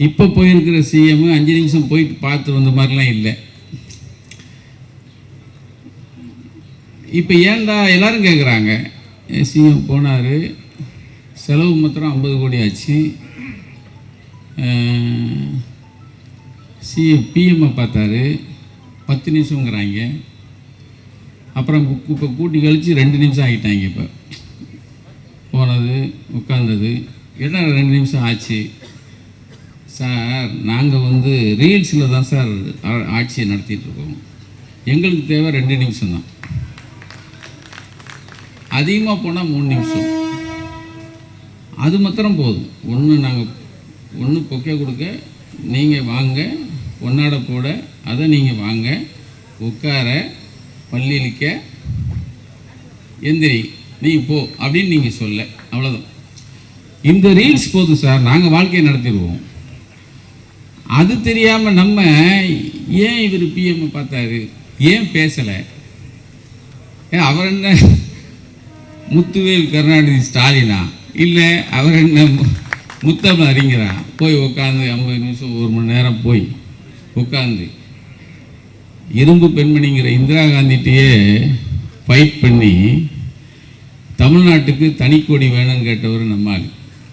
இப்போ போயிருக்கிற சிஎம் 5 நிமிஷம் போயிட்டு பார்த்து வந்த மாதிரிலாம் இல்லை. இப்போ ஏன்டா எல்லாரும் கேட்குறாங்க, சிஎம் போனார், செலவு மாத்திரம் 50 கோடி ஆச்சு, சிஎம் பிஎம்ஐ பார்த்தாரு 10 நிமிஷங்கிறாங்க, அப்புறம் இப்போ கூட்டி கழித்து 2 நிமிஷம் ஆகிட்டாங்க. இப்போ போனது உட்கார்ந்தது என்ன 2 நிமிஷம் ஆச்சு சார். நாங்கள் ரீல்ஸில் தான் சார் ஆட்சியை நடத்திட்டுருக்கோம், எங்களுக்கு தேவை 2 நிமிஷம் தான், அதிகமாக போனால் 3 நிமிஷம், அது மாத்திரம் போதும். ஒன்று பொக்கே கொடுக்க நீங்கள் வாங்க, பொன்னாடை போட அதை நீங்கள் வாங்க, உட்கார, பள்ளியிலிக்க, எந்திரி, நீங்கள் போ அப்படின்னு நீங்கள் சொல்ல, அவ்வளோதான். இந்த ரீல்ஸ் போதும் சார், நாங்கள் வாழ்க்கையை நடத்திடுவோம். அது தெரியாமல் நம்ம ஏன் இவர் பிஎம்ஐ பார்த்தாரு, ஏன் பேசலை, அவர் என்ன முத்துவேல் கருணாநிதி ஸ்டாலினா, இல்லை அவர் என்ன முத்தமிழ் அறிஞரா, போய் உட்காந்து 50 நிமிஷம் 1 மணி நேரம் போய் உட்காந்து இரும்பு பெண்மணிங்கிற இந்திரா காந்திகிட்டே ஃபைட் பண்ணி தமிழ்நாட்டுக்கு தனிக்கொடி வேணும்னு கேட்டவர் நம்மால்.